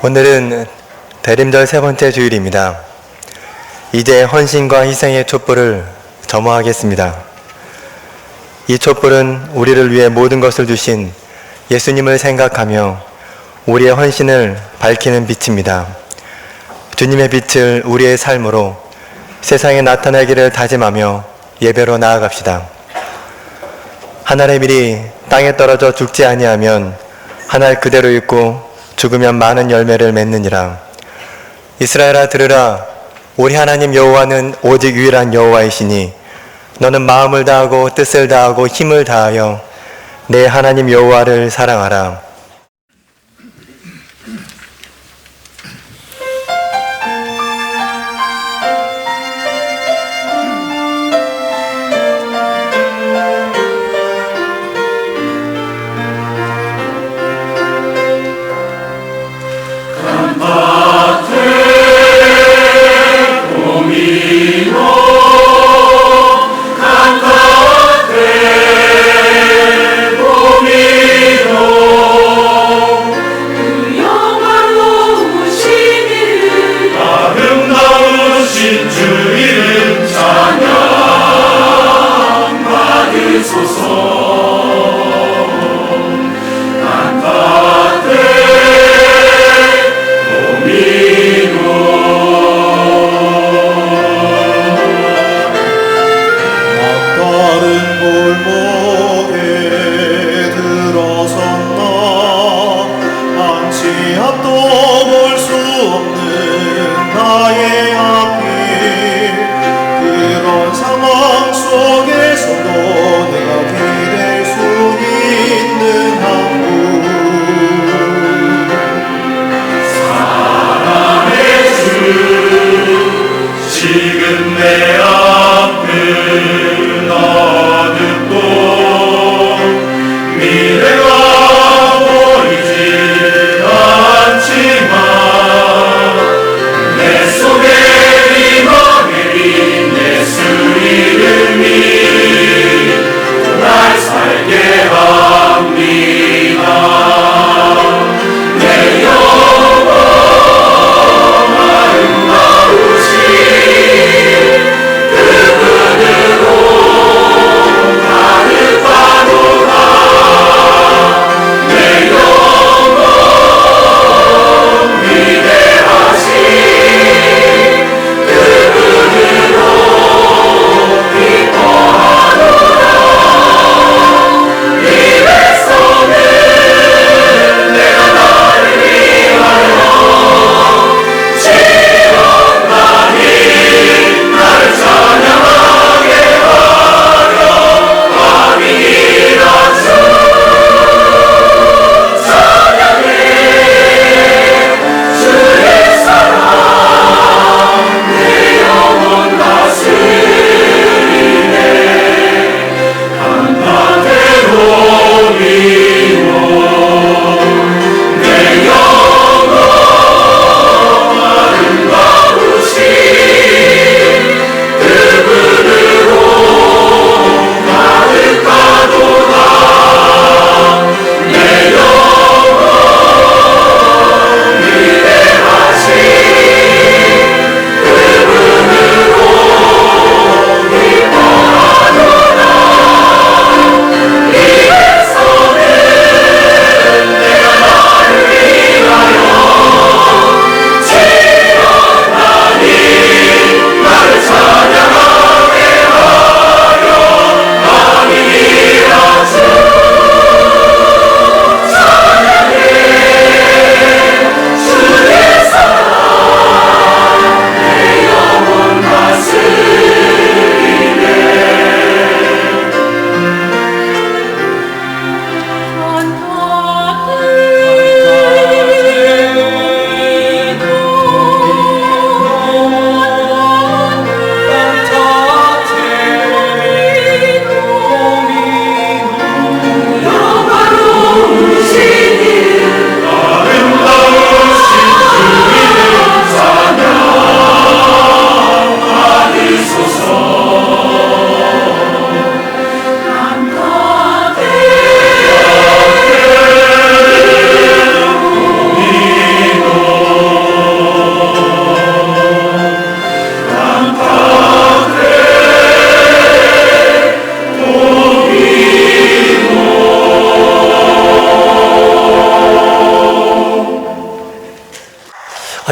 오늘은 대림절 세 번째 주일입니다. 이제 헌신과 희생의 촛불을 점화하겠습니다. 이 촛불은 우리를 위해 모든 것을 주신 예수님을 생각하며 우리의 헌신을 밝히는 빛입니다. 주님의 빛을 우리의 삶으로 세상에 나타내기를 다짐하며 예배로 나아갑시다. 하늘의 밀이 땅에 떨어져 죽지 아니하면 하늘 그대로 있고 죽으면 많은 열매를 맺느니라. 이스라엘아 들으라. 우리 하나님 여호와는 오직 유일한 여호와이시니 너는 마음을 다하고 뜻을 다하고 힘을 다하여 내 하나님 여호와를 사랑하라. 지금 내 앞을 어둡고 미래가 보이지 않지만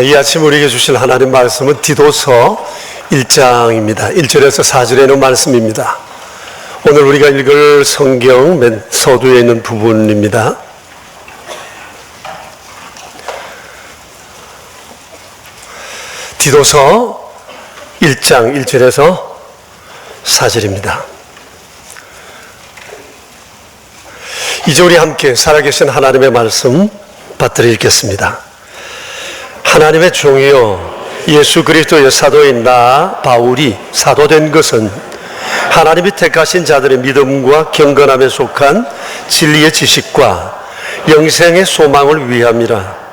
이 아침 우리에게 주실 하나님 말씀은 디도서 1장입니다. 1절에서 4절에 말씀입니다. 오늘 우리가 읽을 성경 맨 서두에 있는 부분입니다. 디도서 1장 1절에서 4절입니다. 이제 우리 함께 살아계신 하나님의 말씀 받들어 읽겠습니다. 하나님의 종이요 예수 그리스도의 사도인 나 바울이 사도된 것은 하나님이 택하신 자들의 믿음과 경건함에 속한 진리의 지식과 영생의 소망을 위함이라.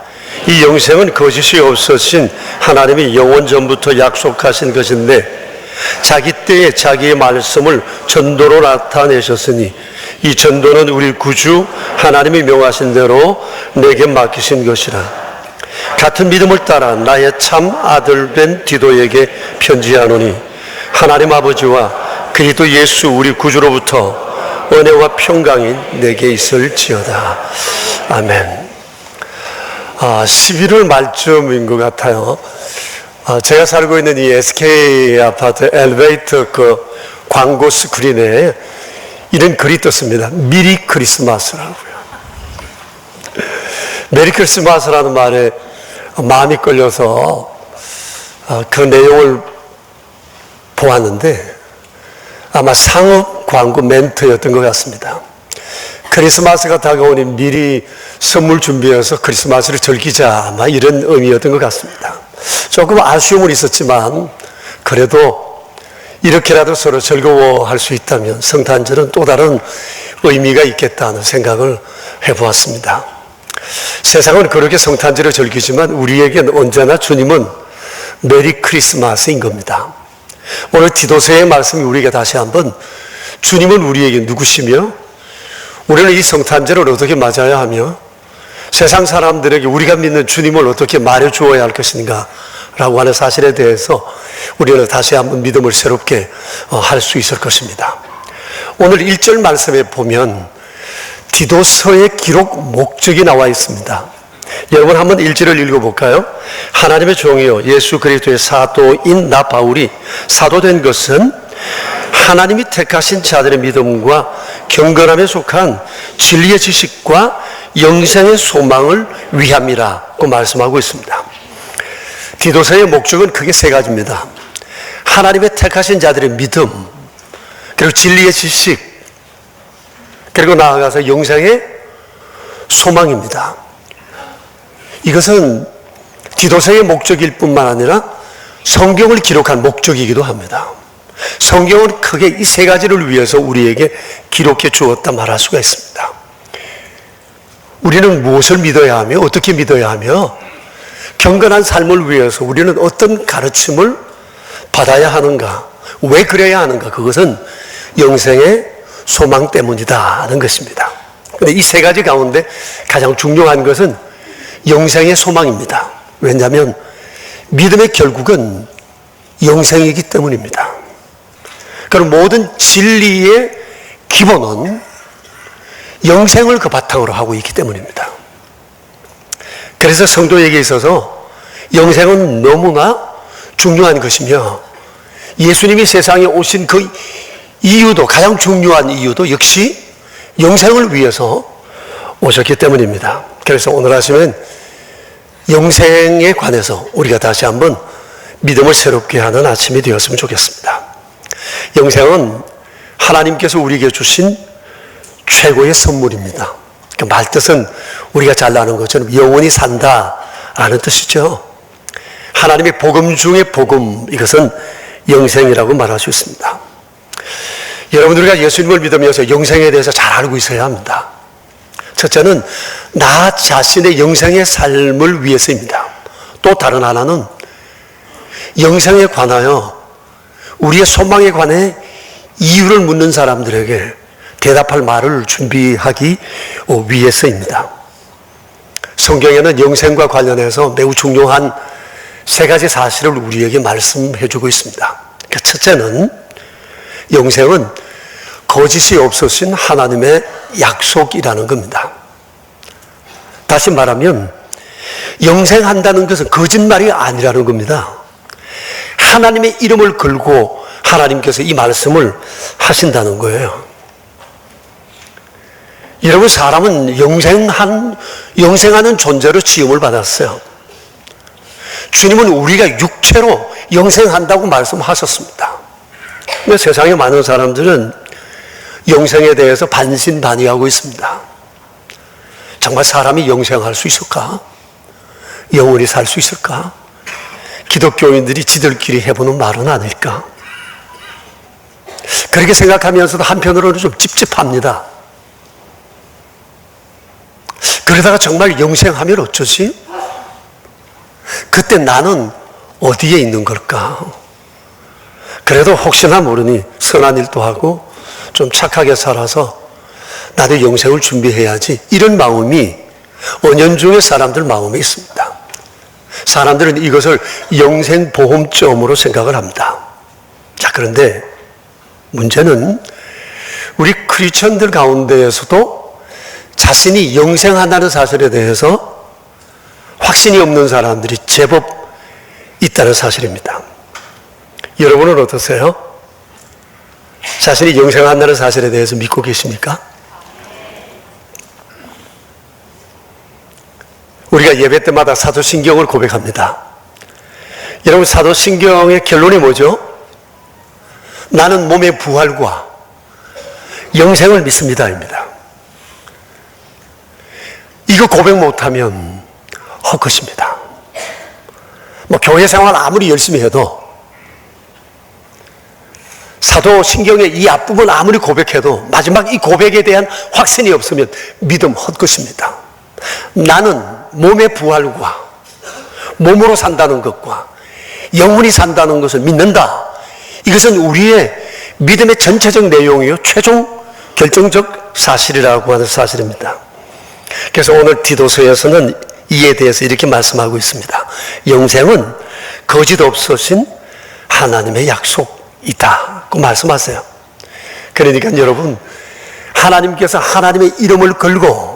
이 영생은 거짓이 없으신 하나님이 영원 전부터 약속하신 것인데 자기 때에 자기의 말씀을 전도로 나타내셨으니 이 전도는 우리 구주 하나님이 명하신 대로 내게 맡기신 것이라. 같은 믿음을 따라 나의 참 아들 된 디도에게 편지하노니 하나님 아버지와 그리스도 예수 우리 구주로부터 은혜와 평강이 내게 있을지어다. 아멘. 11월 말쯤인 것 같아요. 제가 살고 있는 이 SK 아파트 엘리베이터 그 광고 스크린에 이런 글이 떴습니다. 미리 크리스마스라고요. 메리 크리스마스라는 말에 마음이 끌려서 그 내용을 보았는데 아마 상업 광고 멘트였던 것 같습니다. 크리스마스가 다가오니 미리 선물 준비해서 크리스마스를 즐기자 아마 이런 의미였던 것 같습니다. 조금 아쉬움은 있었지만 그래도 이렇게라도 서로 즐거워할 수 있다면 성탄절은 또 다른 의미가 있겠다는 생각을 해보았습니다. 세상은 그렇게 성탄절을 즐기지만 우리에겐 언제나 주님은 메리 크리스마스인 겁니다. 오늘 디도서의 말씀이 우리에게 다시 한번 주님은 우리에게 누구시며 우리는 이 성탄절을 어떻게 맞아야 하며 세상 사람들에게 우리가 믿는 주님을 어떻게 말해주어야 할 것인가 라고 하는 사실에 대해서 우리는 다시 한번 믿음을 새롭게 할 수 있을 것입니다. 오늘 1절 말씀에 보면 디도서의 기록 목적이 나와 있습니다. 여러분 한번 1절을 읽어볼까요? 하나님의 종이요 예수 그리스도의 사도인 나 바울이 사도된 것은 하나님이 택하신 자들의 믿음과 경건함에 속한 진리의 지식과 영생의 소망을 위함이라고 말씀하고 있습니다. 디도서의 목적은 크게 세 가지입니다. 하나님의 택하신 자들의 믿음, 그리고 진리의 지식, 그리고 나아가서 영생의 소망입니다. 이것은 디도서의 목적일 뿐만 아니라 성경을 기록한 목적이기도 합니다. 성경은 크게 이 세 가지를 위해서 우리에게 기록해 주었다 말할 수가 있습니다. 우리는 무엇을 믿어야 하며 어떻게 믿어야 하며 경건한 삶을 위해서 우리는 어떤 가르침을 받아야 하는가, 왜 그래야 하는가, 그것은 영생의 소망 때문이다는 것입니다. 그런데 이 세 가지 가운데 가장 중요한 것은 영생의 소망입니다. 왜냐하면 믿음의 결국은 영생이기 때문입니다. 그럼 모든 진리의 기본은 영생을 그 바탕으로 하고 있기 때문입니다. 그래서 성도에게 있어서 영생은 너무나 중요한 것이며 예수님이 세상에 오신 그 이유도, 가장 중요한 이유도 역시 영생을 위해서 오셨기 때문입니다. 그래서 오늘 아침엔 영생에 관해서 우리가 다시 한번 믿음을 새롭게 하는 아침이 되었으면 좋겠습니다. 영생은 하나님께서 우리에게 주신 최고의 선물입니다. 그 말뜻은 우리가 잘 아는 것처럼 영원히 산다라는 뜻이죠. 하나님의 복음 중의 복음, 이것은 영생이라고 말할 수 있습니다. 여러분, 우리가 예수님을 믿으면서 영생에 대해서 잘 알고 있어야 합니다. 첫째는 나 자신의 영생의 삶을 위해서입니다. 또 다른 하나는 영생에 관하여 우리의 소망에 관해 이유를 묻는 사람들에게 대답할 말을 준비하기 위해서입니다. 성경에는 영생과 관련해서 매우 중요한 세 가지 사실을 우리에게 말씀해 주고 있습니다. 첫째는 영생은 거짓이 없으신 하나님의 약속이라는 겁니다. 다시 말하면 영생한다는 것은 거짓말이 아니라는 겁니다. 하나님의 이름을 걸고 하나님께서 이 말씀을 하신다는 거예요. 여러분, 사람은 영생하는 존재로 지음을 받았어요. 주님은 우리가 육체로 영생한다고 말씀하셨습니다. 근데 세상에 많은 사람들은 영생에 대해서 반신반의하고 있습니다. 정말 사람이 영생할 수 있을까? 영원히 살 수 있을까? 기독교인들이 지들끼리 해보는 말은 아닐까? 그렇게 생각하면서도 한편으로는 좀 찝찝합니다. 그러다가 정말 영생하면 어쩌지? 그때 나는 어디에 있는 걸까? 그래도 혹시나 모르니 선한 일도 하고 좀 착하게 살아서 나도 영생을 준비해야지, 이런 마음이 은연중에 사람들 마음에 있습니다. 사람들은 이것을 영생보험점으로 생각을 합니다. 자, 그런데 문제는 우리 크리스천들 가운데에서도 자신이 영생한다는 사실에 대해서 확신이 없는 사람들이 제법 있다는 사실입니다. 여러분은 어떠세요? 자신이 영생한다는 사실에 대해서 믿고 계십니까? 우리가 예배 때마다 사도신경을 고백합니다. 여러분, 사도신경의 결론이 뭐죠? 나는 몸의 부활과 영생을 믿습니다입니다. 이거 고백 못하면 헛것입니다. 교회 생활 아무리 열심히 해도, 사도신경의 이 앞부분 아무리 고백해도 마지막 이 고백에 대한 확신이 없으면 믿음 헛것입니다. 나는 몸의 부활과 몸으로 산다는 것과 영원히 산다는 것을 믿는다. 이것은 우리의 믿음의 전체적 내용이요, 최종 결정적 사실이라고 하는 사실입니다. 그래서 오늘 디도서에서는 이에 대해서 이렇게 말씀하고 있습니다. 영생은 거짓 없으신 하나님의 약속이다고 말씀하세요. 그러니까 여러분, 하나님께서 하나님의 이름을 걸고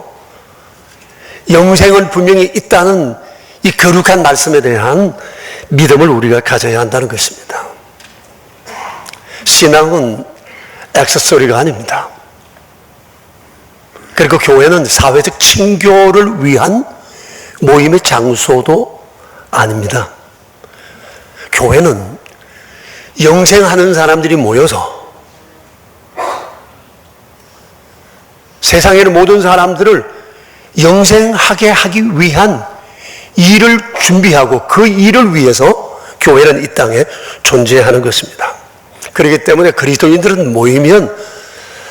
영생은 분명히 있다는 이 거룩한 말씀에 대한 믿음을 우리가 가져야 한다는 것입니다. 신앙은 액세서리가 아닙니다. 그리고 교회는 사회적 친교를 위한 모임의 장소도 아닙니다. 교회는 영생하는 사람들이 모여서 세상의 모든 사람들을 영생하게 하기 위한 일을 준비하고 그 일을 위해서 교회는 이 땅에 존재하는 것입니다. 그렇기 때문에 그리스도인들은 모이면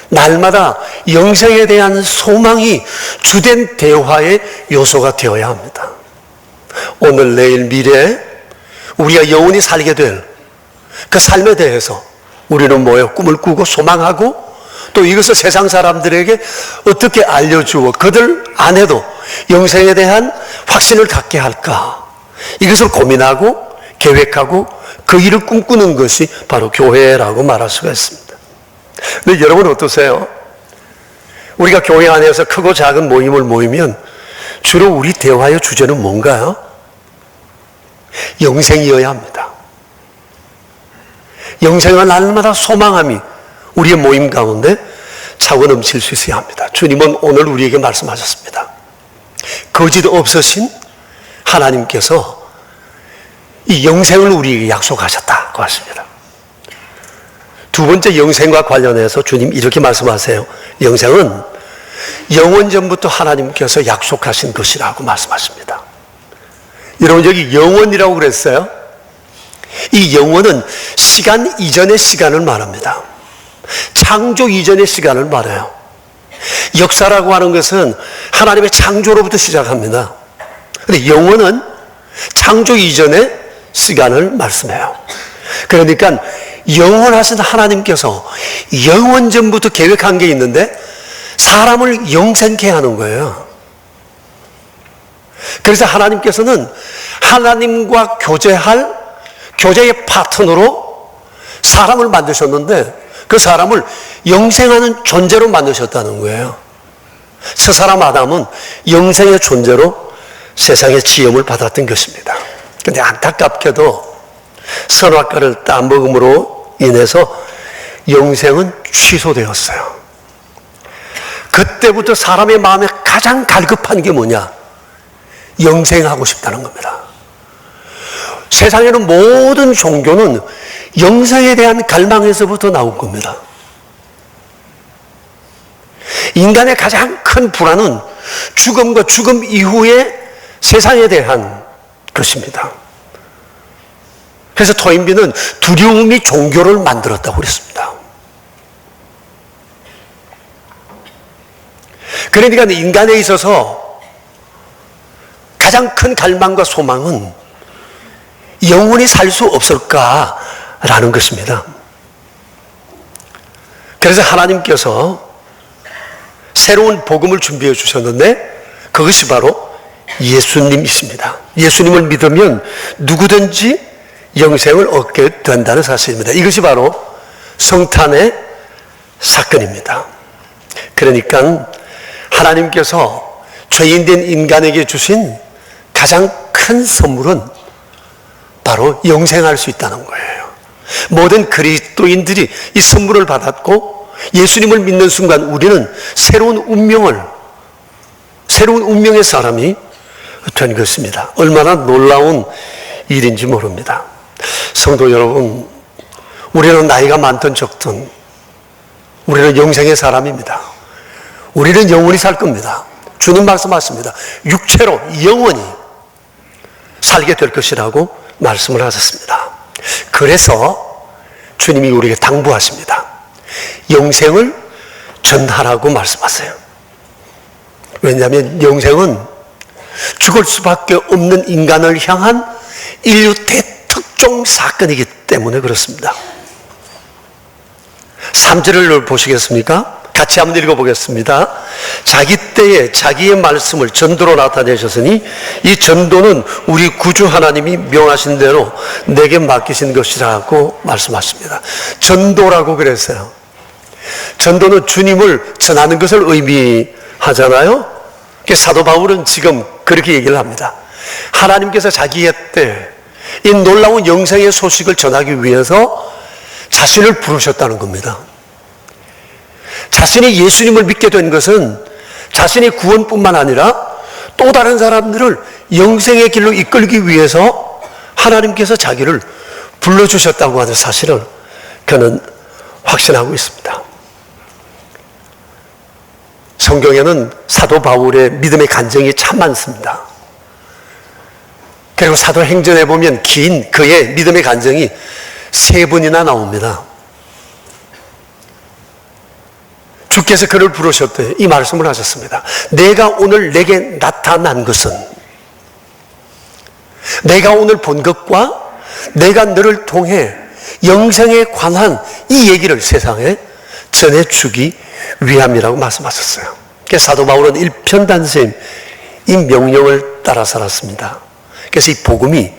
날마다 영생에 대한 소망이 주된 대화의 요소가 되어야 합니다. 오늘, 내일, 미래에 우리가 영원히 살게 될 그 삶에 대해서 우리는 모여 꿈을 꾸고 소망하고, 또 이것을 세상 사람들에게 어떻게 알려주어 그들 안에도 영생에 대한 확신을 갖게 할까, 이것을 고민하고 계획하고 그 일을 꿈꾸는 것이 바로 교회라고 말할 수가 있습니다. 근데 여러분 어떠세요? 우리가 교회 안에서 크고 작은 모임을 모이면 주로 우리 대화의 주제는 뭔가요? 영생이어야 합니다. 영생을 날마다 소망함이 우리의 모임 가운데 차고 넘칠 수 있어야 합니다. 주님은 오늘 우리에게 말씀하셨습니다. 거짓 없으신 하나님께서 이 영생을 우리에게 약속하셨다고 하십니다. 두 번째, 영생과 관련해서 주님 이렇게 말씀하세요. 영생은 영원 전부터 하나님께서 약속하신 것이라고 말씀하십니다. 여러분, 여기 영원이라고 그랬어요. 이 영원은 시간 이전의 시간을 말합니다. 창조 이전의 시간을 말해요. 역사라고 하는 것은 하나님의 창조로부터 시작합니다. 그런데 영원은 창조 이전의 시간을 말씀해요. 그러니까 영원하신 하나님께서 영원 전부터 계획한 게 있는데 사람을 영생케 하는 거예요. 그래서 하나님께서는 하나님과 교제의 파트너로 사람을 만드셨는데 그 사람을 영생하는 존재로 만드셨다는 거예요. 첫 사람 아담은 영생의 존재로 세상의 지음을 받았던 것입니다. 그런데 안타깝게도 선악과를 따먹음으로 인해서 영생은 취소되었어요. 그때부터 사람의 마음에 가장 갈급한 게 뭐냐? 영생하고 싶다는 겁니다. 세상에는 모든 종교는 영생에 대한 갈망에서부터 나온 겁니다. 인간의 가장 큰 불안은 죽음과 죽음 이후의 세상에 대한 것입니다. 그래서 토인비는 두려움이 종교를 만들었다고 그랬습니다. 그러니까 인간에 있어서 가장 큰 갈망과 소망은 영원히 살 수 없을까라는 것입니다. 그래서 하나님께서 새로운 복음을 준비해 주셨는데 그것이 바로 예수님이십니다. 예수님을 믿으면 누구든지 영생을 얻게 된다는 사실입니다. 이것이 바로 성탄의 사건입니다. 그러니까 하나님께서 죄인된 인간에게 주신 가장 큰 선물은 바로 영생할 수 있다는 거예요. 모든 그리스도인들이 이 선물을 받았고 예수님을 믿는 순간 우리는 새로운 운명의 사람이 된 것입니다. 얼마나 놀라운 일인지 모릅니다. 성도 여러분, 우리는 나이가 많든 적든 우리는 영생의 사람입니다. 우리는 영원히 살 겁니다. 주님 말씀하십니다. 육체로 영원히 살게 될 것이라고 말씀을 하셨습니다. 그래서 주님이 우리에게 당부하십니다. 영생을 전하라고 말씀하세요. 왜냐하면 영생은 죽을 수밖에 없는 인간을 향한 인류 대특종 사건이기 때문에 그렇습니다. 3절을 보시겠습니까? 같이 한번 읽어보겠습니다. 자기 때에 자기의 말씀을 전도로 나타내셨으니 이 전도는 우리 구주 하나님이 명하신 대로 내게 맡기신 것이라고 말씀하십니다. 전도라고 그랬어요. 전도는 주님을 전하는 것을 의미하잖아요. 사도 바울은 지금 그렇게 얘기를 합니다. 하나님께서 자기의 때 이 놀라운 영생의 소식을 전하기 위해서 자신을 부르셨다는 겁니다. 자신이 예수님을 믿게 된 것은 자신의 구원뿐만 아니라 또 다른 사람들을 영생의 길로 이끌기 위해서 하나님께서 자기를 불러주셨다고 하는 사실을 그는 확신하고 있습니다. 성경에는 사도 바울의 믿음의 간증이 참 많습니다. 그리고 사도행전에 보면 긴 그의 믿음의 간증이 3번이나 나옵니다. 주께서 그를 부르셨대 이 말씀을 하셨습니다. 내가 오늘 내게 나타난 것은 내가 오늘 본 것과 내가 너를 통해 영생에 관한 이 얘기를 세상에 전해주기 위함이라고 말씀하셨어요. 그래서 사도 바울은 일편단심 이 명령을 따라 살았습니다. 그래서 이 복음이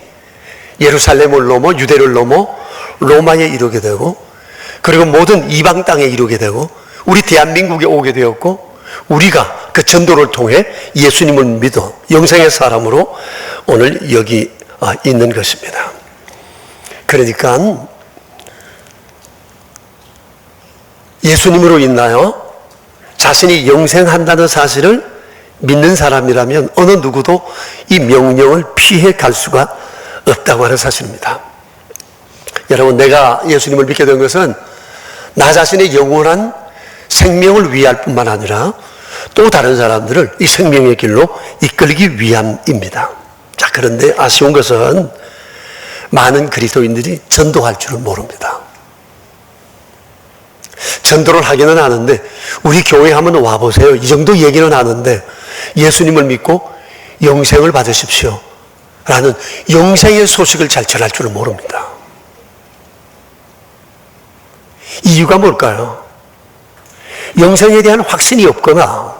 예루살렘을 넘어 유대를 넘어 로마에 이르게 되고 그리고 모든 이방 땅에 이르게 되고 우리 대한민국에 오게 되었고 우리가 그 전도를 통해 예수님을 믿어 영생의 사람으로 오늘 여기 있는 것입니다. 그러니까 예수님으로 인하여 자신이 영생한다는 사실을 믿는 사람이라면 어느 누구도 이 명령을 피해 갈 수가 없다고 하는 사실입니다. 여러분, 내가 예수님을 믿게 된 것은 나 자신의 영원한 생명을 위할 뿐만 아니라 또 다른 사람들을 이 생명의 길로 이끌기 위함입니다. 자, 그런데 아쉬운 것은 많은 그리스도인들이 전도할 줄은 모릅니다. 전도를 하기는 하는데 우리 교회 한번 와보세요. 이 정도 얘기는 하는데 예수님을 믿고 영생을 받으십시오 라는 영생의 소식을 잘 전할 줄은 모릅니다. 이유가 뭘까요? 영생에 대한 확신이 없거나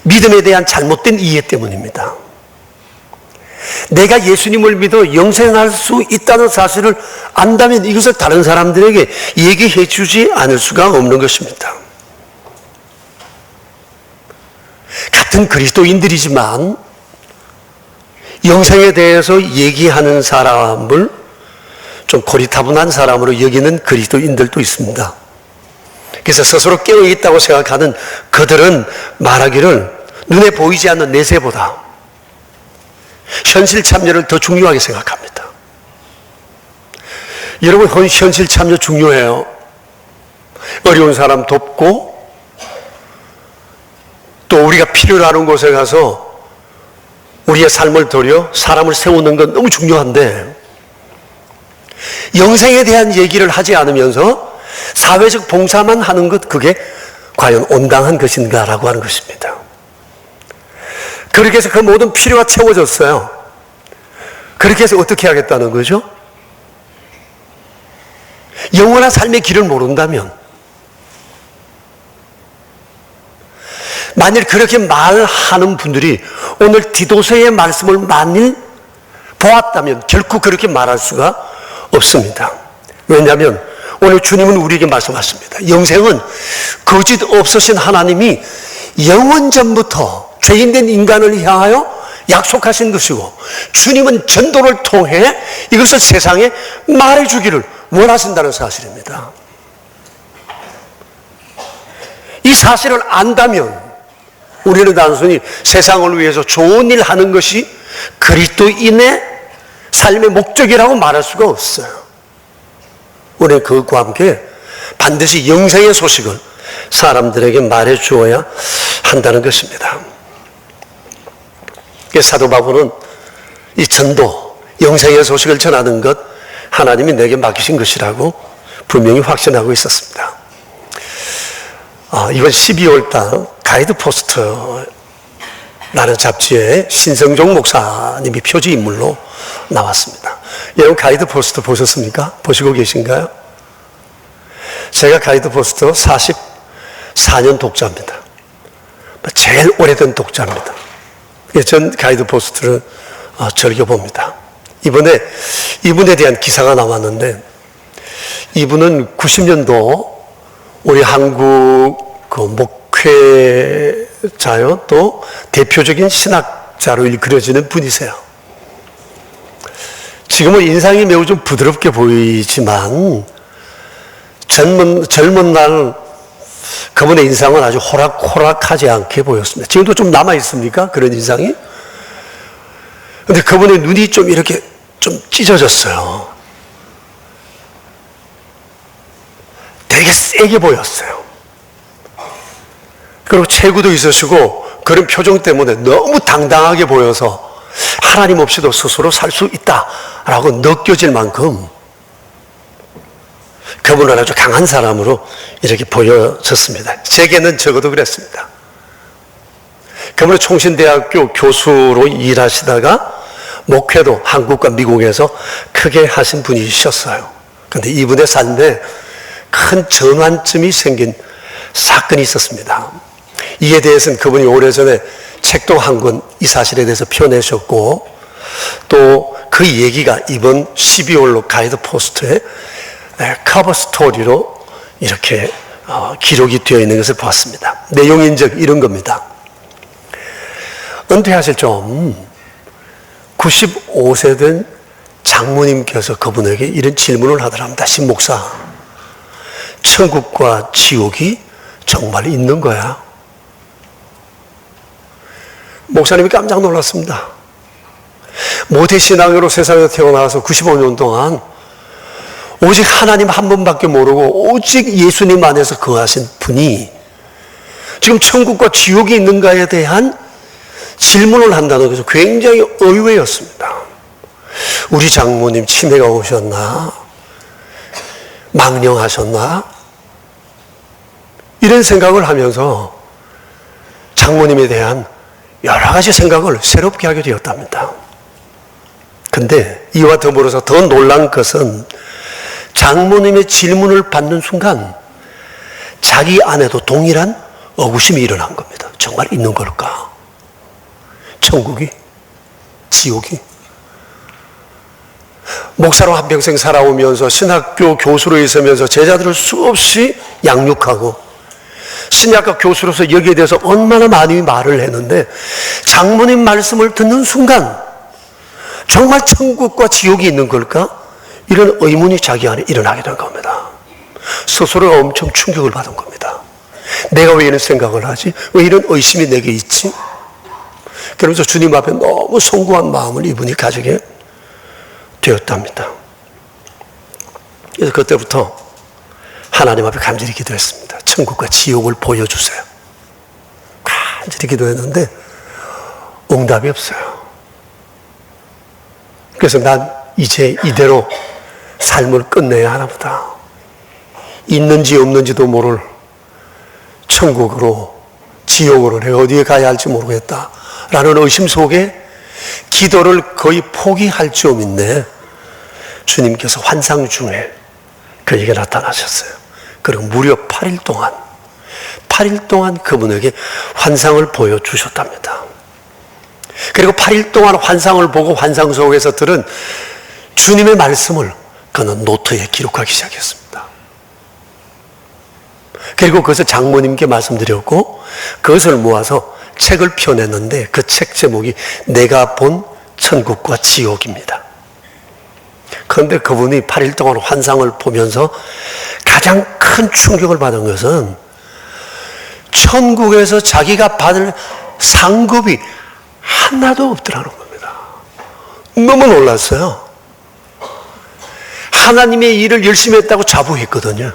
믿음에 대한 잘못된 이해 때문입니다. 내가 예수님을 믿어 영생할 수 있다는 사실을 안다면 이것을 다른 사람들에게 얘기해 주지 않을 수가 없는 것입니다. 같은 그리스도인들이지만 영생에 대해서 얘기하는 사람을 좀 고리타분한 사람으로 여기는 그리스도인들도 있습니다. 그래서 스스로 깨어있다고 생각하는 그들은 말하기를 눈에 보이지 않는 내세보다 현실 참여를 더 중요하게 생각합니다. 여러분, 현실 참여 중요해요. 어려운 사람 돕고 또 우리가 필요로 하는 곳에 가서 우리의 삶을 들여 사람을 세우는 건 너무 중요한데 영생에 대한 얘기를 하지 않으면서 사회적 봉사만 하는 것, 그게 과연 온당한 것인가라고 하는 것입니다. 그렇게 해서 그 모든 필요가 채워졌어요. 그렇게 해서 어떻게 하겠다는 거죠? 영원한 삶의 길을 모른다면, 만일 그렇게 말하는 분들이 오늘 디도서의 말씀을 만일 보았다면 결코 그렇게 말할 수가 없습니다. 왜냐하면 오늘 주님은 우리에게 말씀하십니다. 영생은 거짓 없으신 하나님이 영원 전부터 죄인된 인간을 향하여 약속하신 것이고, 주님은 전도를 통해 이것을 세상에 말해주기를 원하신다는 사실입니다. 이 사실을 안다면 우리는 단순히 세상을 위해서 좋은 일 하는 것이 그리스도인의 삶의 목적이라고 말할 수가 없어요. 우리는 그것과 함께 반드시 영생의 소식을 사람들에게 말해 주어야 한다는 것입니다. 사도 바울은 이 전도, 영생의 소식을 전하는 것, 하나님이 내게 맡기신 것이라고 분명히 확신하고 있었습니다. 이번 12월 달 가이드 포스트라는 잡지에 신성종 목사님이 표지 인물로 나왔습니다. 여러분, 가이드 포스트 보셨습니까? 보시고 계신가요? 제가 가이드 포스트 44년 독자입니다. 제일 오래된 독자입니다. 전 가이드 포스트를 즐겨봅니다. 이번에 이분에 대한 기사가 나왔는데, 이분은 90년도 우리 한국 그 목회자요, 또 대표적인 신학자로 일컬어지는 분이세요. 지금은 인상이 매우 좀 부드럽게 보이지만 젊은 날 그분의 인상은 아주 호락호락하지 않게 보였습니다. 지금도 좀 남아있습니까? 그런 인상이? 근데 그분의 눈이 좀 이렇게 좀 찢어졌어요. 되게 세게 보였어요. 그리고 체구도 있으시고 그런 표정 때문에 너무 당당하게 보여서 하나님 없이도 스스로 살 수 있다라고 느껴질 만큼 그분은 아주 강한 사람으로 이렇게 보여졌습니다. 제게는 적어도 그랬습니다. 그분은 총신대학교 교수로 일하시다가 목회도 한국과 미국에서 크게 하신 분이셨어요. 그런데 이분의 삶에 큰 전환점이 생긴 사건이 있었습니다. 이에 대해서는 그분이 오래전에 책도 한 권 이 사실에 대해서 펴내셨고, 또 그 얘기가 이번 12월로 가이드 포스트에 커버 스토리로 이렇게 기록이 되어 있는 것을 봤습니다. 내용인즉 이런 겁니다. 은퇴하실 좀 95세 된 장모님께서 그분에게 이런 질문을 하더랍니다. 신 목사, 천국과 지옥이 정말 있는 거야? 목사님이 깜짝 놀랐습니다. 모태신앙으로 세상에 태어나서 95년 동안 오직 하나님 한 분밖에 모르고 오직 예수님 안에서 거하신 분이 지금 천국과 지옥이 있는가에 대한 질문을 한다는 것은 굉장히 의외였습니다. 우리 장모님 치매가 오셨나? 망령하셨나? 이런 생각을 하면서 장모님에 대한 여러 가지 생각을 새롭게 하게 되었답니다. 근데 이와 더불어서 더 놀란 것은 장모님의 질문을 받는 순간 자기 안에도 동일한 의구심이 일어난 겁니다. 정말 있는 걸까? 천국이? 지옥이? 목사로 한평생 살아오면서 신학교 교수로 있으면서 제자들을 수없이 양육하고 신약과 교수로서 여기에 대해서 얼마나 많이 말을 했는데 장모님 말씀을 듣는 순간 정말 천국과 지옥이 있는 걸까? 이런 의문이 자기 안에 일어나게 된 겁니다. 스스로가 엄청 충격을 받은 겁니다. 내가 왜 이런 생각을 하지? 왜 이런 의심이 내게 있지? 그러면서 주님 앞에 너무 송구한 마음을 이분이 가지게 되었답니다. 그래서 그때부터 하나님 앞에 간절히 기도했습니다. 천국과 지옥을 보여주세요. 간절히 기도했는데 응답이 없어요. 그래서 난 이제 이대로 삶을 끝내야 하나 보다. 있는지 없는지도 모를 천국으로 지옥으로 내가 어디에 가야 할지 모르겠다 라는 의심 속에 기도를 거의 포기할 즈음인데 주님께서 환상 중에 그에게 나타나셨어요. 그리고 무려 8일 동안 그분에게 환상을 보여주셨답니다. 그리고 8일 동안 환상을 보고 환상 속에서 들은 주님의 말씀을 그는 노트에 기록하기 시작했습니다. 그리고 그것을 장모님께 말씀드렸고 그것을 모아서 책을 펴냈는데 그 책 제목이 내가 본 천국과 지옥입니다. 그런데 그분이 8일 동안 환상을 보면서 가장 큰 충격을 받은 것은 천국에서 자기가 받을 상급이 하나도 없더라는 겁니다. 너무 놀랐어요. 하나님의 일을 열심히 했다고 자부했거든요.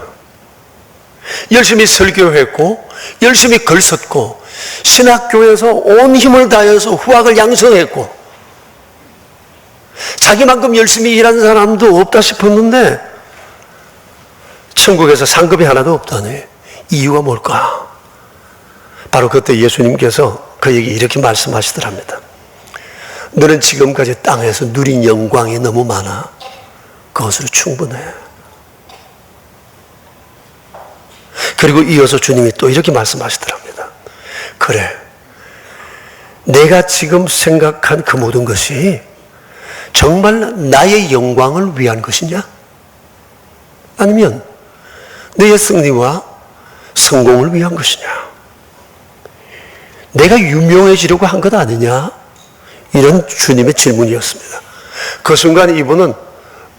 열심히 설교했고 열심히 글 썼고 신학교에서 온 힘을 다해서 후학을 양성했고 자기만큼 열심히 일한 사람도 없다 싶었는데 천국에서 상급이 하나도 없다니 이유가 뭘까? 바로 그때 예수님께서 그에게 이렇게 말씀하시더랍니다. 너는 지금까지 땅에서 누린 영광이 너무 많아. 그것으로 충분해. 그리고 이어서 주님이 또 이렇게 말씀하시더랍니다. 그래, 내가 지금 생각한 그 모든 것이 정말 나의 영광을 위한 것이냐? 아니면 너의 승리와 성공을 위한 것이냐? 내가 유명해지려고 한 것 아니냐? 이런 주님의 질문이었습니다. 그 순간 이분은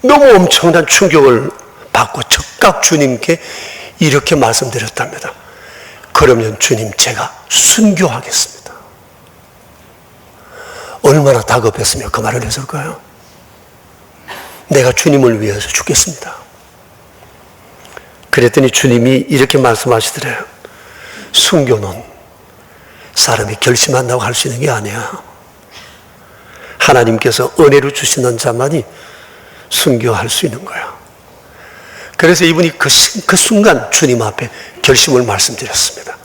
너무 엄청난 충격을 받고 즉각 주님께 이렇게 말씀드렸답니다. 그러면 주님, 제가 순교하겠습니다. 얼마나 다급했으며 그 말을 했을까요? 내가 주님을 위해서 죽겠습니다. 그랬더니 주님이 이렇게 말씀하시더래요. 순교는 사람이 결심한다고 할 수 있는 게 아니야. 하나님께서 은혜로 주시는 자만이 순교할 수 있는 거야. 그래서 이분이 그 순간 주님 앞에 결심을 말씀드렸습니다.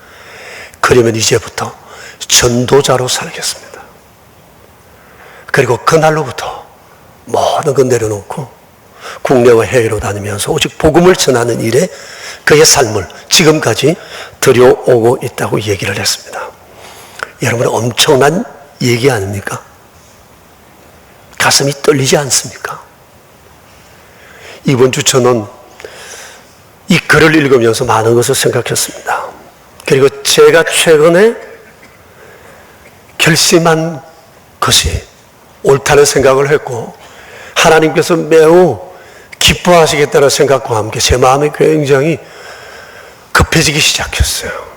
그러면 이제부터 전도자로 살겠습니다. 그리고 그날로부터 모든 걸 내려놓고 국내와 해외로 다니면서 오직 복음을 전하는 일에 그의 삶을 지금까지 들여오고 있다고 얘기를 했습니다. 여러분, 엄청난 얘기 아닙니까? 가슴이 떨리지 않습니까? 이번 주 저는 이 글을 읽으면서 많은 것을 생각했습니다. 그리고 제가 최근에 결심한 것이 옳다는 생각을 했고 하나님께서 매우 기뻐하시겠다는 생각과 함께 제 마음이 굉장히 급해지기 시작했어요.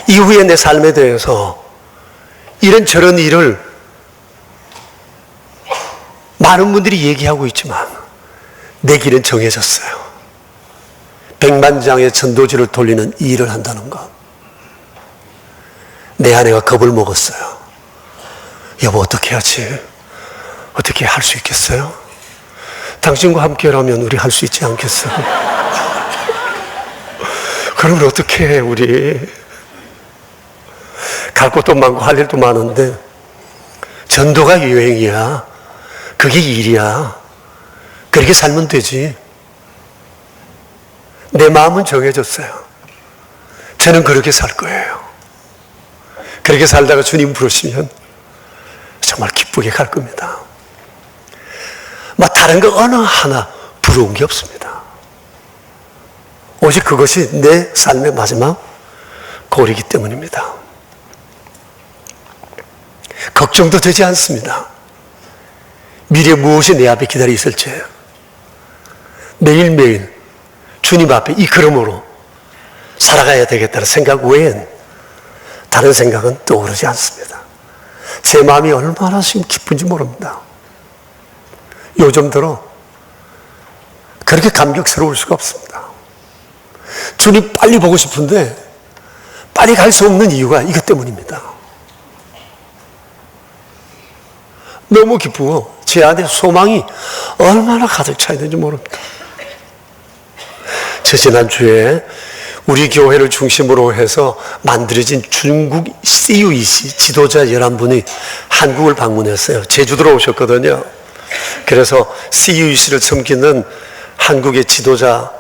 이후에 내 삶에 대해서 이런저런 일을 많은 분들이 얘기하고 있지만 내 길은 정해졌어요. 백만장의 전도지를 돌리는 이 일을 한다는 것. 내 아내가 겁을 먹었어요. 여보, 어떻게 하지? 어떻게 할 수 있겠어요? 당신과 함께라면 우리 할 수 있지 않겠어요? 그러면 어떻게 해, 우리? 갈 곳도 많고 할 일도 많은데 전도가 유행이야. 그게 일이야. 그렇게 살면 되지. 내 마음은 정해졌어요. 저는 그렇게 살 거예요. 그렇게 살다가 주님 부르시면 정말 기쁘게 갈 겁니다. 뭐 다른 거 어느 하나 부러운 게 없습니다. 오직 그것이 내 삶의 마지막 골이기 때문입니다. 걱정도 되지 않습니다. 미래에 무엇이 내 앞에 기다려 있을지. 매일매일 주님 앞에 이 걸음으로 살아가야 되겠다는 생각 외엔 다른 생각은 떠오르지 않습니다. 제 마음이 얼마나 지금 기쁜지 모릅니다. 요즘 들어 그렇게 감격스러울 수가 없습니다. 주님 빨리 보고 싶은데 빨리 갈 수 없는 이유가 이것 때문입니다. 너무 기쁘고 제 안에 소망이 얼마나 가득 차 있는지 모릅니다. 저 지난주에 우리 교회를 중심으로 해서 만들어진 중국 CUEC 지도자 11분이 한국을 방문했어요. 제주도로 오셨거든요. 그래서 CUEC를 섬기는 한국의 지도자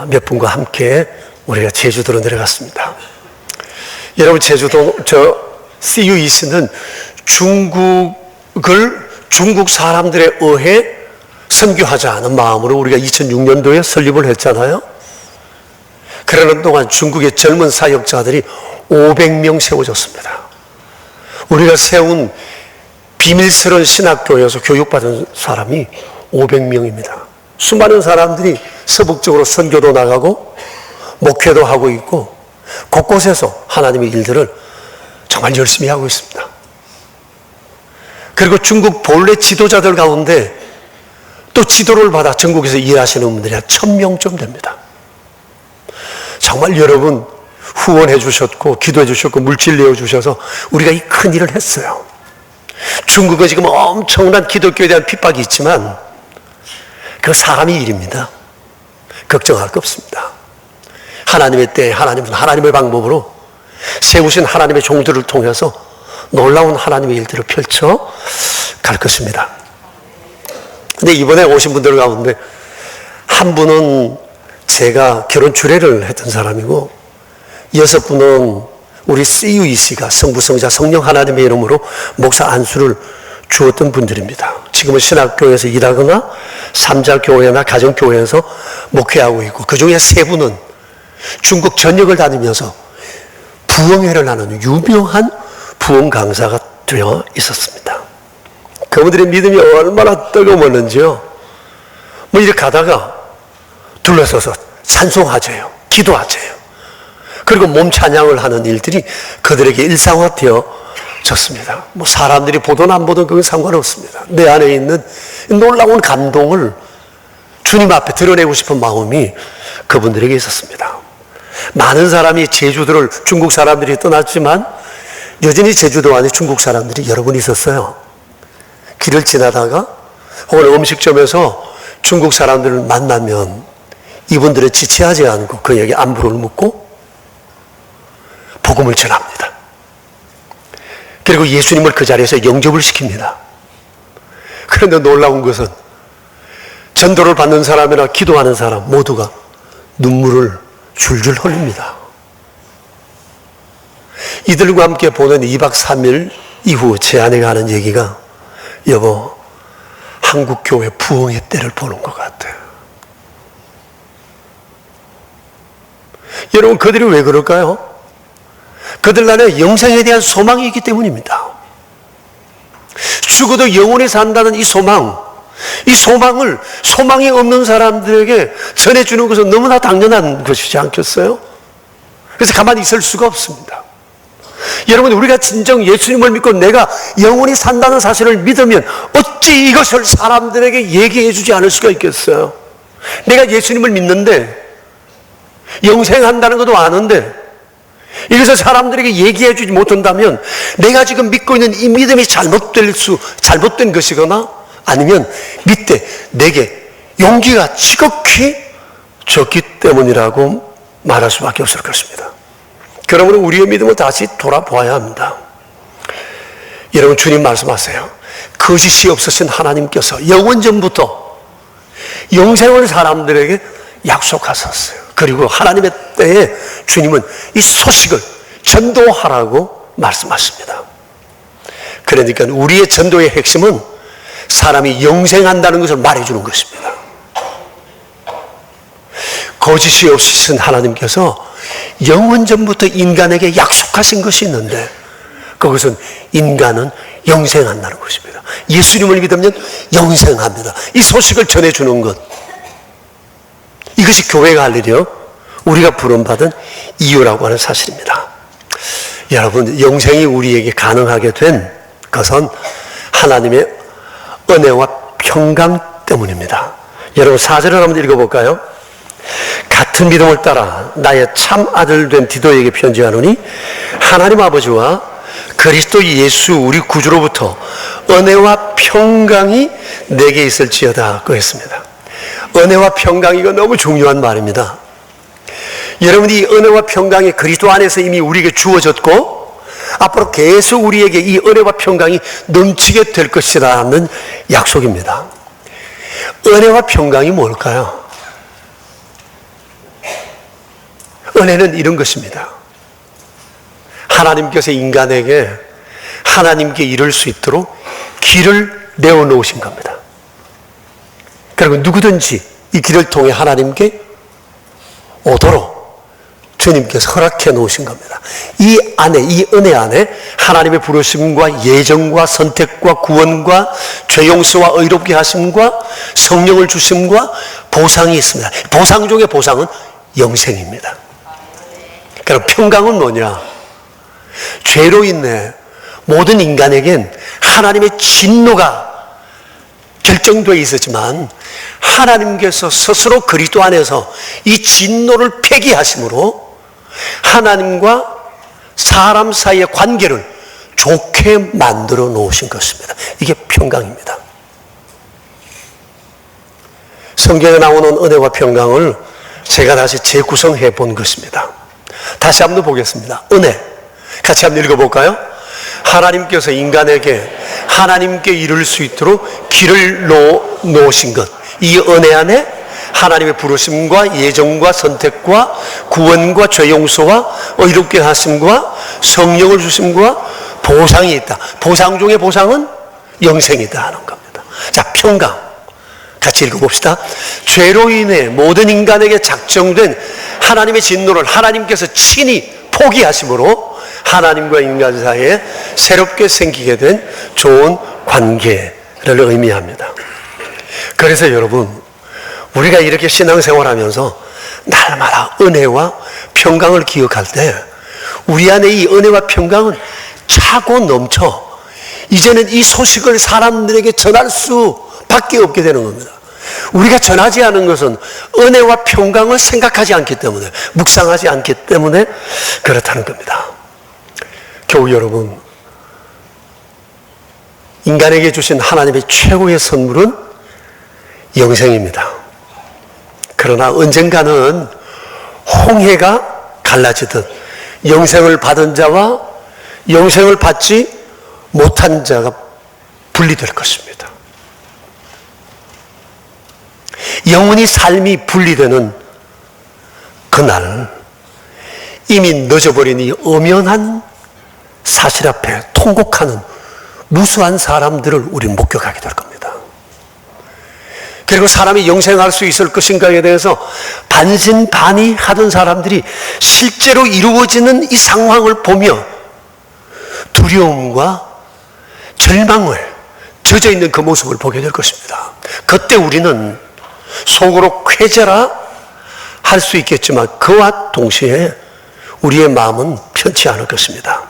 몇 분과 함께 우리가 제주도로 내려갔습니다. 여러분, CUEC는 중국 사람들에 의해 선교하자는 마음으로 우리가 2006년도에 설립을 했잖아요. 그러는 동안 중국의 젊은 사역자들이 500명 세워졌습니다. 우리가 세운 비밀스러운 신학교에서 교육받은 사람이 500명입니다. 수많은 사람들이 서북적으로 선교도 나가고 목회도 하고 있고 곳곳에서 하나님의 일들을 정말 열심히 하고 있습니다. 그리고 중국 본래 지도자들 가운데 또 지도를 받아 전국에서 일하시는 분들이 한 1000명쯤 됩니다. 정말 여러분 후원해 주셨고 기도해 주셨고 물질 내어 주셔서 우리가 이 큰 일을 했어요. 중국은 지금 엄청난 기독교에 대한 핍박이 있지만 그 사람의 일입니다. 걱정할 거 없습니다. 하나님의 때에 하나님의 방법으로 세우신 하나님의 종들을 통해서 놀라운 하나님의 일들을 펼쳐 갈 것입니다. 근데 이번에 오신 분들 가운데 한 분은 제가 결혼 주례를 했던 사람이고 6분은 우리 CUEC가 성부, 성자, 성령 하나님의 이름으로 목사 안수를 주었던 분들입니다. 지금은 신학교에서 일하거나 삼자교회나 가정교회에서 목회하고 있고 그 중에 3분은 중국 전역을 다니면서 부흥회를 하는 유명한 부흥 강사가 되어 있었습니다. 그분들의 믿음이 얼마나 뜨거웠는지요. 뭐 이렇게 가다가 둘러서서 찬송하재요. 기도하재요. 그리고 몸 찬양을 하는 일들이 그들에게 일상화되어졌습니다. 뭐 사람들이 보든 안 보든 그건 상관없습니다. 내 안에 있는 놀라운 감동을 주님 앞에 드러내고 싶은 마음이 그분들에게 있었습니다. 많은 사람이 제주도를 중국 사람들이 떠났지만 여전히 제주도 안에 중국 사람들이 여러 분 있었어요. 길을 지나다가 혹은 음식점에서 중국 사람들을 만나면 이분들은 지체하지 않고 그에게 안부를 묻고 복음을 전합니다. 그리고 예수님을 그 자리에서 영접을 시킵니다. 그런데 놀라운 것은 전도를 받는 사람이나 기도하는 사람 모두가 눈물을 줄줄 흘립니다. 이들과 함께 보낸 2박 3일 이후 제 아내가 하는 얘기가 여보, 한국교회 부흥의 때를 보는 것 같아요. 여러분, 그들이 왜 그럴까요? 그들 안에 영생에 대한 소망이 있기 때문입니다. 죽어도 영원히 산다는 이 소망을 소망이 없는 사람들에게 전해주는 것은 너무나 당연한 것이지 않겠어요? 그래서 가만히 있을 수가 없습니다. 여러분, 우리가 진정 예수님을 믿고 내가 영원히 산다는 사실을 믿으면 어찌 이것을 사람들에게 얘기해 주지 않을 수가 있겠어요? 내가 예수님을 믿는데 영생한다는 것도 아는데 이것을 사람들에게 얘기해 주지 못한다면 내가 지금 믿고 있는 이 믿음이 잘못된 것이거나 아니면 밑에 내게 용기가 지극히 적기 때문이라고 말할 수밖에 없을 것입니다. 그러므로 우리의 믿음을 다시 돌아보아야 합니다. 여러분, 주님 말씀하세요. 거짓이 없으신 하나님께서 영원전부터 영생을 사람들에게 약속하셨어요. 그리고 하나님의 때에 주님은 이 소식을 전도하라고 말씀하십니다. 그러니까 우리의 전도의 핵심은 사람이 영생한다는 것을 말해주는 것입니다. 거짓이 없으신 하나님께서 영원 전부터 인간에게 약속하신 것이 있는데 그것은 인간은 영생한다는 것입니다. 예수님을 믿으면 영생합니다. 이 소식을 전해주는 것, 이것이 교회가 할 일이요 우리가 부름받은 이유라고 하는 사실입니다. 여러분, 영생이 우리에게 가능하게 된 것은 하나님의 은혜와 평강 때문입니다. 여러분 4절을 한번 읽어볼까요? 같은 믿음을 따라 나의 참 아들 된 디도에게 편지하노니 하나님 아버지와 그리스도 예수 우리 구주로부터 은혜와 평강이 내게 있을지어다 그랬습니다. 은혜와 평강, 이거 너무 중요한 말입니다. 여러분이 이 은혜와 평강이 그리스도 안에서 이미 우리에게 주어졌고 앞으로 계속 우리에게 이 은혜와 평강이 넘치게 될 것이라는 약속입니다. 은혜와 평강이 뭘까요? 은혜는 이런 것입니다. 하나님께서 인간에게 하나님께 이룰 수 있도록 길을 내어놓으신 겁니다. 그리고 누구든지 이 길을 통해 하나님께 오도록 주님께서 허락해 놓으신 겁니다. 이 안에, 이 은혜 안에 하나님의 부르심과 예정과 선택과 구원과 죄 용서와 의롭게 하심과 성령을 주심과 보상이 있습니다. 보상 중에 보상은 영생입니다. 그럼 평강은 뭐냐? 죄로 인해 모든 인간에겐 하나님의 진노가 결정되어 있었지만 하나님께서 스스로 그리스도 안에서 이 진노를 폐기하심으로 하나님과 사람 사이의 관계를 좋게 만들어 놓으신 것입니다. 이게 평강입니다. 성경에 나오는 은혜와 평강을 제가 다시 재구성해 본 것입니다. 다시 한번 보겠습니다. 은혜, 같이 한번 읽어볼까요? 하나님께서 인간에게 하나님께 이룰 수 있도록 길을 놓으신 것, 이 은혜 안에 하나님의 부르심과 예정과 선택과 구원과 죄 용서와 의롭게 하심과 성령을 주심과 보상이 있다. 보상 중에 보상은 영생이다 하는 겁니다. 자, 평강 같이 읽어봅시다. 죄로 인해 모든 인간에게 작정된 하나님의 진노를 하나님께서 친히 포기하심으로 하나님과 인간 사이에 새롭게 생기게 된 좋은 관계를 의미합니다. 그래서 여러분, 우리가 이렇게 신앙생활하면서 날마다 은혜와 평강을 기억할 때 우리 안에 이 은혜와 평강은 차고 넘쳐 이제는 이 소식을 사람들에게 전할 수밖에 없게 되는 겁니다. 우리가 전하지 않은 것은 은혜와 평강을 생각하지 않기 때문에, 묵상하지 않기 때문에 그렇다는 겁니다. 교우 여러분, 인간에게 주신 하나님의 최고의 선물은 영생입니다. 그러나 언젠가는 홍해가 갈라지듯 영생을 받은 자와 영생을 받지 못한 자가 분리될 것입니다. 영원히 삶이 분리되는 그날, 이미 늦어버린 이 엄연한 사실 앞에 통곡하는 무수한 사람들을 우리는 목격하게 될 겁니다. 그리고 사람이 영생할 수 있을 것인가에 대해서 반신반의하던 사람들이 실제로 이루어지는 이 상황을 보며 두려움과 절망을 젖어 있는 그 모습을 보게 될 것입니다. 그때 우리는 속으로 쾌재라 할 수 있겠지만 그와 동시에 우리의 마음은 편치 않을 것입니다.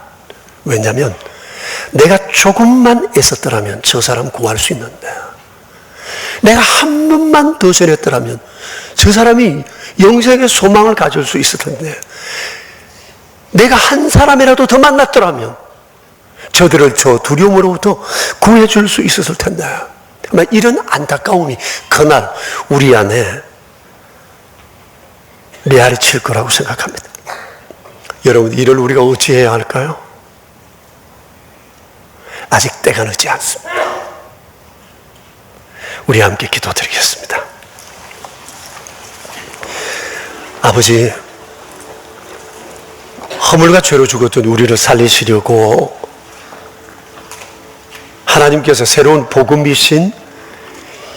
왜냐하면 내가 조금만 애썼더라면 저 사람 구할 수 있는데, 내가 한 번만 더 전했더라면 저 사람이 영생의 소망을 가질 수 있을 텐데, 내가 한 사람이라도 더 만났더라면 저들을 저 두려움으로부터 구해줄 수 있었을 텐데, 아마 이런 안타까움이 그날 우리 안에 메아리 칠 거라고 생각합니다. 여러분, 이를 우리가 어찌해야 할까요? 아직 때가 늦지 않습니다. 우리 함께 기도드리겠습니다. 아버지, 허물과 죄로 죽었던 우리를 살리시려고 하나님께서 새로운 복음이신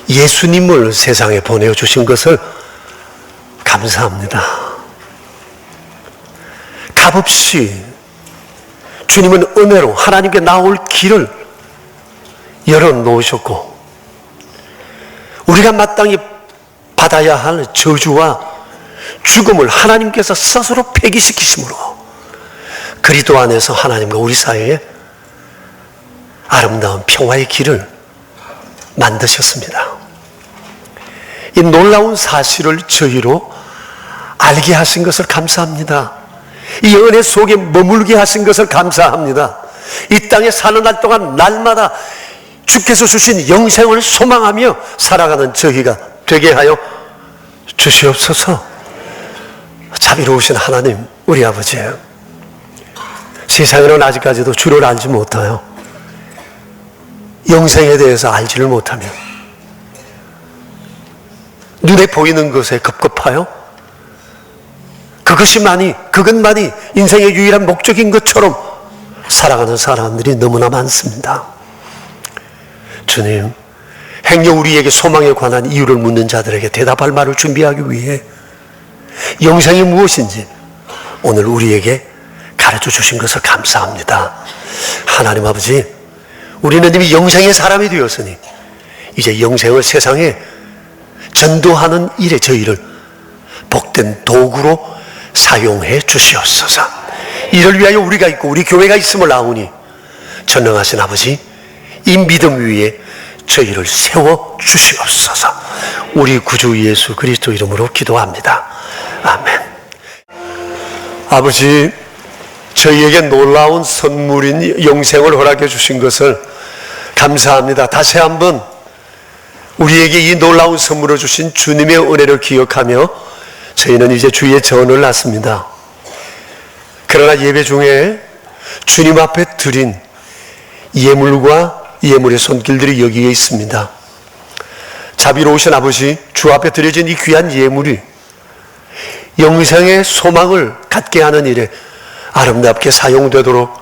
예수님을 세상에 보내주신 것을 감사합니다. 값없이 주님은 은혜로 하나님께 나올 길을 열어놓으셨고, 우리가 마땅히 받아야 할 저주와 죽음을 하나님께서 스스로 폐기시키심으로 그리스도 안에서 하나님과 우리 사이에 아름다운 평화의 길을 만드셨습니다. 이 놀라운 사실을 저희로 알게 하신 것을 감사합니다. 이 은혜 속에 머물게 하신 것을 감사합니다. 이 땅에 사는 날 동안 날마다 주께서 주신 영생을 소망하며 살아가는 저희가 되게 하여 주시옵소서. 자비로우신 하나님, 우리 아버지, 세상에는 아직까지도 주를 알지 못하여 영생에 대해서 알지를 못하며 눈에 보이는 것에 급급하여 그것만이 인생의 유일한 목적인 것처럼 살아가는 사람들이 너무나 많습니다. 주님, 행여 우리에게 소망에 관한 이유를 묻는 자들에게 대답할 말을 준비하기 위해 영생이 무엇인지 오늘 우리에게 가르쳐 주신 것을 감사합니다. 하나님 아버지, 우리는 이미 영생의 사람이 되었으니 이제 영생을 세상에 전도하는 일에 저희를 복된 도구로 사용해 주시옵소서. 이를 위하여 우리가 있고 우리 교회가 있음을 아오니 전능하신 아버지, 이 믿음 위에 저희를 세워 주시옵소서. 우리 구주 예수 그리스도 이름으로 기도합니다. 아멘. 아버지, 저희에게 놀라운 선물인 영생을 허락해 주신 것을 감사합니다. 다시 한번 우리에게 이 놀라운 선물을 주신 주님의 은혜를 기억하며 저희는 이제 주의 전을 낳습니다. 그러나 예배 중에 주님 앞에 드린 예물과 예물의 손길들이 여기에 있습니다. 자비로우신 아버지, 주 앞에 드려진 이 귀한 예물이 영생의 소망을 갖게 하는 일에 아름답게 사용되도록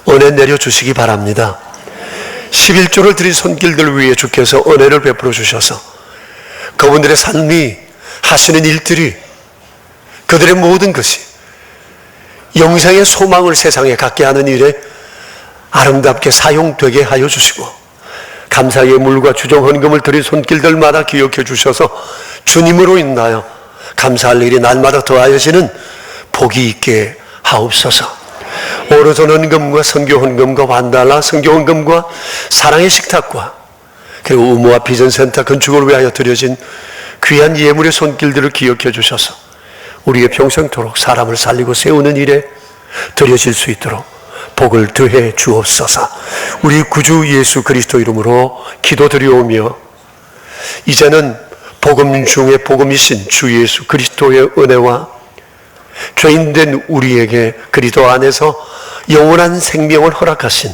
은혜 내려주시기 바랍니다. 11조를 드린 손길들 위해 주께서 은혜를 베풀어 주셔서 그분들의 삶이 하시는 일들이, 그들의 모든 것이 영생의 소망을 세상에 갖게 하는 일에 아름답게 사용되게 하여 주시고, 감사의 물과 주정 헌금을 드린 손길들마다 기억해 주셔서 주님으로 인하여 감사할 일이 날마다 더하여지는 복이 있게 하옵소서. 오로전 헌금과 선교 헌금과 반달라 선교 헌금과 사랑의 식탁과 그리고 의무와 비전센터 건축을 위하여 드려진 귀한 예물의 손길들을 기억해 주셔서 우리의 평생토록 사람을 살리고 세우는 일에 드려질 수 있도록 복을 더해 주옵소서. 우리 구주 예수 그리스도 이름으로 기도드리오며, 이제는 복음 중에 복음이신 주 예수 그리스도의 은혜와 죄인된 우리에게 그리스도 안에서 영원한 생명을 허락하신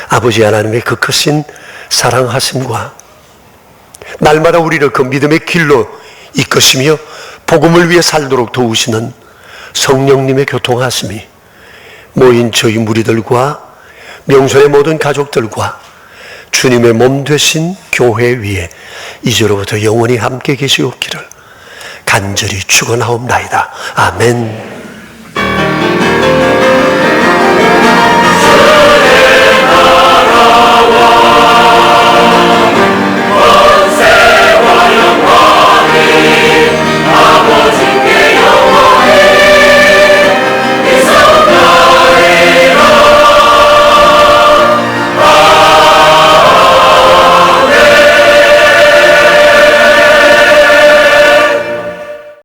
아버지 하나님의 그 크신 사랑하심과 날마다 우리를 그 믿음의 길로 이끄시며 복음을 위해 살도록 도우시는 성령님의 교통하심이 모인 저희 무리들과 명선의 모든 가족들과 주님의 몸 되신 교회 위에 이제로부터 영원히 함께 계시옵기를 간절히 축원하옵나이다. 아멘.